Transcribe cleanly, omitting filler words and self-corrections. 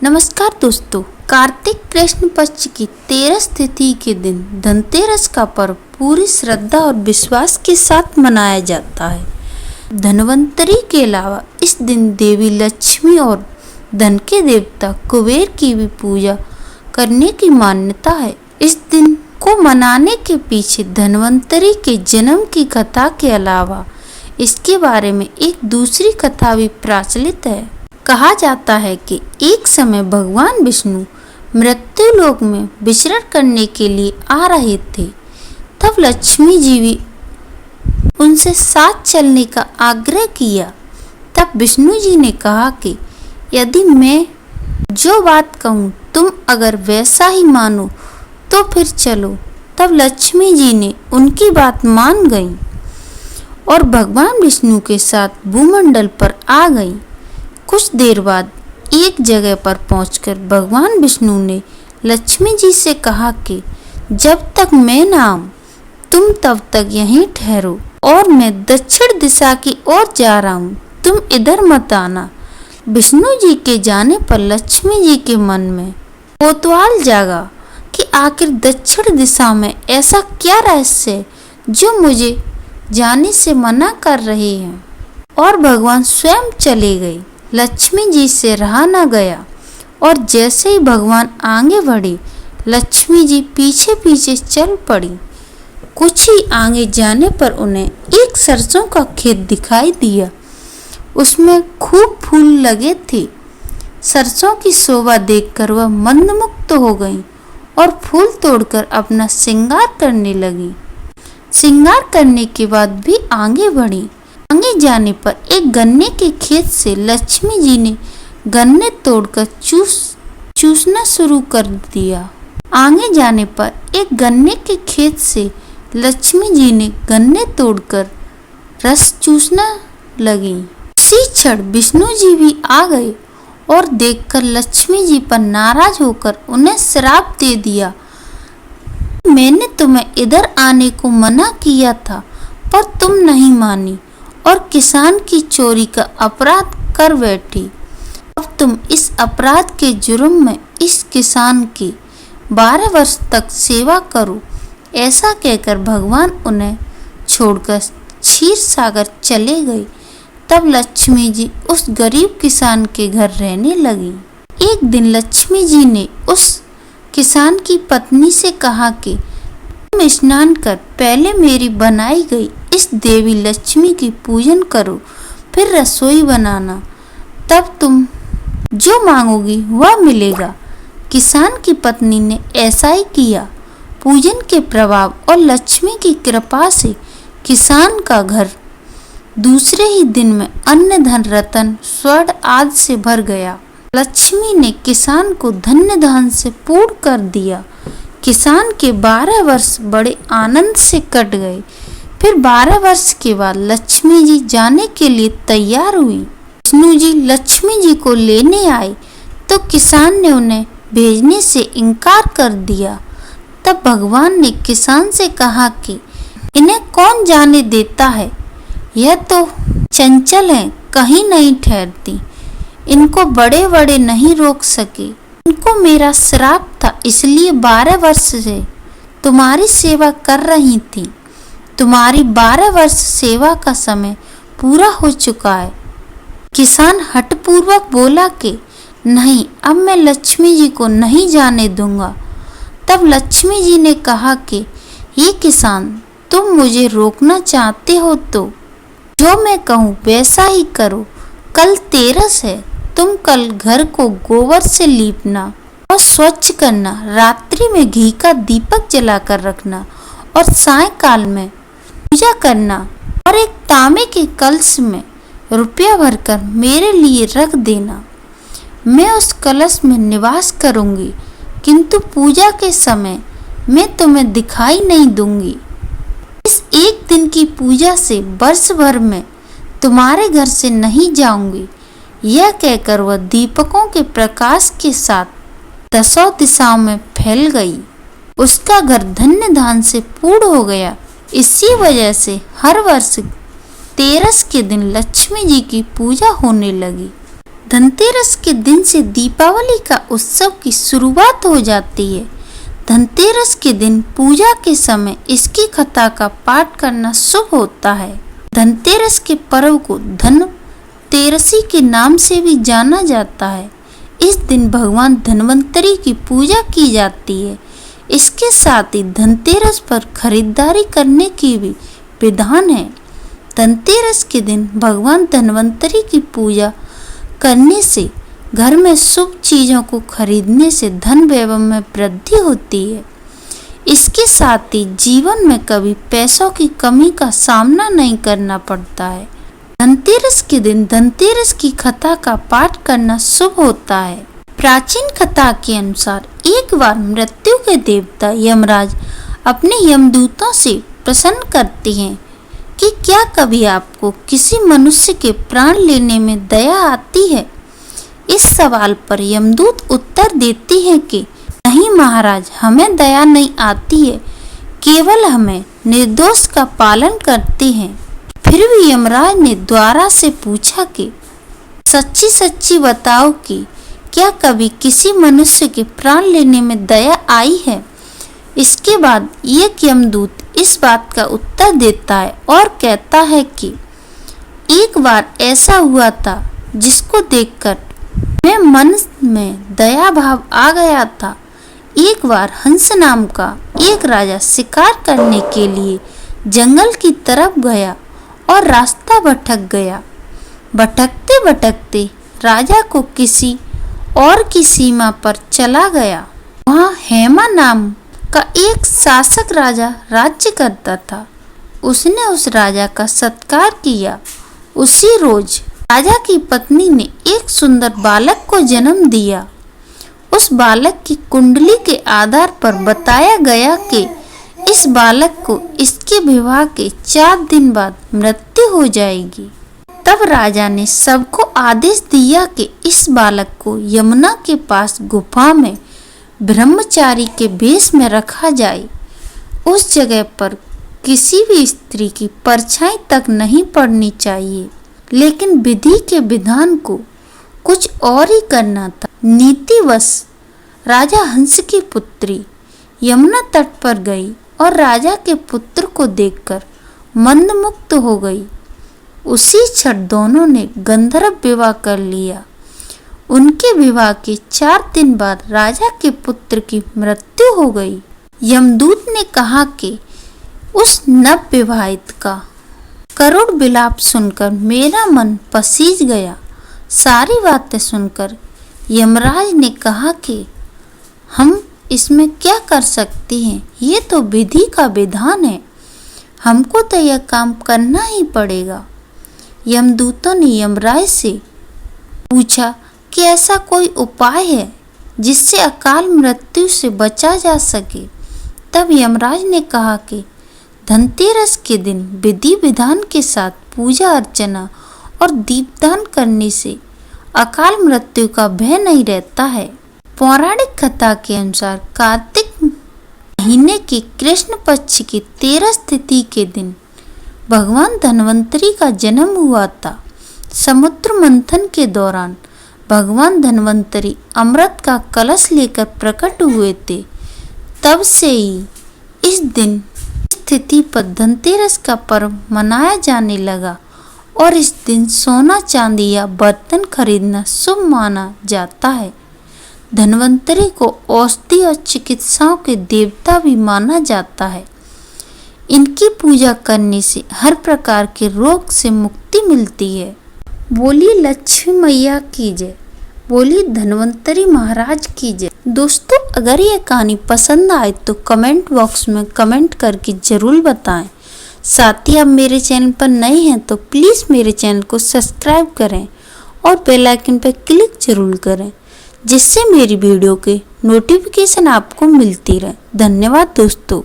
नमस्कार दोस्तों, कार्तिक कृष्ण पक्ष की 13 तिथि के दिन धनतेरस का पर्व पूरी श्रद्धा और विश्वास के साथ मनाया जाता है। धनवंतरी के अलावा इस दिन देवी लक्ष्मी और धन के देवता कुबेर की भी पूजा करने की मान्यता है। इस दिन को मनाने के पीछे धनवंतरी के जन्म की कथा के अलावा इसके बारे में एक दूसरी कथा भी प्रचलित है। कहा जाता है कि एक समय भगवान विष्णु मृत्यु लोक में विचरण करने के लिए आ रहे थे। तब लक्ष्मी जी भी उनसे साथ चलने का आग्रह किया। तब विष्णु जी ने कहा कि यदि मैं जो बात कहूँ तुम अगर वैसा ही मानो तो फिर चलो। तब लक्ष्मी जी ने उनकी बात मान गई और भगवान विष्णु के साथ भूमंडल पर आ गई। कुछ देर बाद एक जगह पर पहुंचकर भगवान विष्णु ने लक्ष्मी जी से कहा कि जब तक मैं ना आऊं तुम तब तक यहीं ठहरो और मैं दक्षिण दिशा की ओर जा रहा हूं, तुम इधर मत आना। विष्णु जी के जाने पर लक्ष्मी जी के मन में कौतूहल जागा कि आखिर दक्षिण दिशा में ऐसा क्या रहस्य है जो मुझे जाने से मना कर रहे हैं, और भगवान स्वयं चले गए। लक्ष्मी जी से रहा न गया और जैसे ही भगवान आगे बढ़े लक्ष्मी जी पीछे पीछे चल पड़ी। कुछ ही आगे जाने पर उन्हें एक सरसों का खेत दिखाई दिया। उसमें खूब फूल लगे थे। सरसों की शोभा देखकर वह मंत्रमुग्ध हो गई और फूल तोड़कर अपना श्रृंगार करने लगी। श्रृंगार करने के बाद भी आगे बढ़ी। आगे जाने पर एक गन्ने के खेत से लक्ष्मी जी ने गन्ने तोड़कर चूसना शुरू कर दिया। आगे जाने पर एक गन्ने के खेत से लक्ष्मी जी ने गन्ने तोड़कर रस चूसना लगी। उसी क्षण विष्णु जी भी आ गए और देखकर लक्ष्मी जी पर नाराज होकर उन्हें श्राप दे दिया। मैंने तुम्हें इधर आने को मना किया था पर तुम नहीं मानी और किसान की चोरी का अपराध कर बैठी। अब तुम इस अपराध के जुर्म में इस किसान की 12 वर्ष तक सेवा करो। ऐसा कहकर भगवान उन्हें छोड़कर क्षीर सागर चले गए। तब लक्ष्मी जी उस गरीब किसान के घर रहने लगी। एक दिन लक्ष्मी जी ने उस किसान की पत्नी से कहा कि तुम स्नान कर पहले मेरी बनाई गई इस देवी लक्ष्मी की पूजन करो, फिर रसोई बनाना, तब तुम जो मांगोगी वह मिलेगा। किसान की पत्नी ने ऐसा ही किया। पूजन के प्रभाव और लक्ष्मी की कृपा से किसान का घर दूसरे ही दिन में अन्न धन रतन स्वर्ण आदि से भर गया। लक्ष्मी ने किसान को धन्य धान से पूर्ण कर दिया। किसान के 12 वर्ष बड़े आनंद से कट गए। फिर 12 वर्ष के बाद लक्ष्मी जी जाने के लिए तैयार हुई। विष्णु जी लक्ष्मी जी को लेने आए तो किसान ने उन्हें भेजने से इनकार कर दिया। तब भगवान ने किसान से कहा कि इन्हें कौन जाने देता है, यह तो चंचल हैं, कहीं नहीं ठहरती, इनको बड़े बड़े नहीं रोक सके। इनको मेरा श्राप था, इसलिए 12 वर्ष से तुम्हारी सेवा कर रही थी। तुम्हारी 12 वर्ष सेवा का समय पूरा हो चुका है। किसान हठपूर्वक बोला कि नहीं, अब मैं लक्ष्मी जी को नहीं जाने दूंगा। तब लक्ष्मी जी ने कहा कि ये किसान, तुम मुझे रोकना चाहते हो तो जो मैं कहूँ वैसा ही करो। कल 13 है, तुम कल घर को गोबर से लीपना और स्वच्छ करना, रात्रि में घी का दीपक जलाकर रखना और सायंकाल में पूजा करना और एक तांबे के कलश में रुपया भरकर मेरे लिए रख देना। मैं उस कलश में निवास करूंगी, किंतु पूजा के समय मैं तुम्हें दिखाई नहीं दूंगी। इस एक दिन की पूजा से वर्ष भर में तुम्हारे घर से नहीं जाऊंगी। यह कहकर वह दीपकों के प्रकाश के साथ 10 दिशाओं में फैल गई। उसका घर धन्य धान से पूर्ण हो गया। इसी वजह से हर वर्ष 13 के दिन लक्ष्मी जी की पूजा होने लगी। धनतेरस के दिन से दीपावली का उत्सव की शुरुआत हो जाती है। धनतेरस के दिन पूजा के समय इसकी कथा का पाठ करना शुभ होता है। धनतेरस के पर्व को धनतेरसी के नाम से भी जाना जाता है। इस दिन भगवान धन्वंतरी की पूजा की जाती है। इसके साथ ही धनतेरस पर खरीदारी करने की भी विधान है। धनतेरस के दिन भगवान धन्वंतरी की पूजा करने से घर में शुभ चीज़ों को खरीदने से धन वैभव में वृद्धि होती है। इसके साथ ही जीवन में कभी पैसों की कमी का सामना नहीं करना पड़ता है। धनतेरस के दिन धनतेरस की कथा का पाठ करना शुभ होता है। प्राचीन कथा के अनुसार एक बार मृत्यु के देवता यमराज अपने यमदूतों से प्रश्न करते हैं कि क्या कभी आपको किसी मनुष्य के प्राण लेने में दया आती है। इस सवाल पर यमदूत उत्तर देते हैं कि नहीं महाराज, हमें दया नहीं आती है, केवल हमें निर्दोष का पालन करते हैं। फिर भी यमराज ने द्वारा से पूछा कि सच्ची सच्ची बताओ कि क्या कभी किसी मनुष्य के प्राण लेने में दया आई है। इसके बाद एक यमदूत इस बात का उत्तर देता है और कहता है कि एक बार ऐसा हुआ था जिसको देखकर मैं मन में दया भाव आ गया था। एक बार हंस नाम का एक राजा शिकार करने के लिए जंगल की तरफ गया और रास्ता भटक गया। भटकते भटकते राजा को किसी और की सीमा पर चला गया। वहाँ हेमा नाम का एक शासक राजा राज्य करता था। उसने उस राजा का सत्कार किया। उसी रोज राजा की पत्नी ने एक सुंदर बालक को जन्म दिया। उस बालक की कुंडली के आधार पर बताया गया कि इस बालक को इसके विवाह के 4 दिन बाद मृत्यु हो जाएगी। तब राजा ने सबको आदेश दिया कि इस बालक को यमुना के पास गुफा में ब्रह्मचारी के वेश में रखा जाए। उस जगह पर किसी भी स्त्री की परछाई तक नहीं पड़नी चाहिए। लेकिन विधि के विधान को कुछ और ही करना था। नीतिवश राजा हंस की पुत्री यमुना तट पर गई और राजा के पुत्र को देखकर मंदमुग्ध हो गई। उसी क्षण दोनों ने गंधर्व विवाह कर लिया। उनके विवाह के 4 दिन बाद राजा के पुत्र की मृत्यु हो गई। यमदूत ने कहा कि उस नव विवाहित का करुण विलाप सुनकर मेरा मन पसीज गया। सारी बातें सुनकर यमराज ने कहा कि हम इसमें क्या कर सकते हैं, ये तो विधि का विधान है, हमको तो यह काम करना ही पड़ेगा। यमदूतों ने यमराज से पूछा कि ऐसा कोई उपाय है जिससे अकाल मृत्यु से बचा जा सके। तब यमराज ने कहा कि धनतेरस के दिन विधि विधान के साथ पूजा अर्चना और दीपदान करने से अकाल मृत्यु का भय नहीं रहता है। पौराणिक कथा के अनुसार कार्तिक महीने के कृष्ण पक्ष की 13 तिथि के दिन भगवान धन्वंतरी का जन्म हुआ था। समुद्र मंथन के दौरान भगवान धन्वंतरी अमृत का कलश लेकर प्रकट हुए थे। तब से ही इस दिन तिथि पर धनतेरस का पर्व मनाया जाने लगा और इस दिन सोना चांदी या बर्तन खरीदना शुभ माना जाता है। धन्वंतरी को औषधि और चिकित्साओं के देवता भी माना जाता है। इनकी पूजा करने से हर प्रकार के रोग से मुक्ति मिलती है। बोली लक्ष्मी मैया की जय, बोली धन्वंतरी महाराज की जय। दोस्तों, अगर ये कहानी पसंद आए तो कमेंट बॉक्स में कमेंट करके ज़रूर बताएं। साथ ही आप मेरे चैनल पर नए हैं तो प्लीज़ मेरे चैनल को सब्सक्राइब करें और बेल आइकन पर क्लिक जरूर करें, जिससे मेरी वीडियो के नोटिफिकेशन आपको मिलती रहे। धन्यवाद दोस्तों।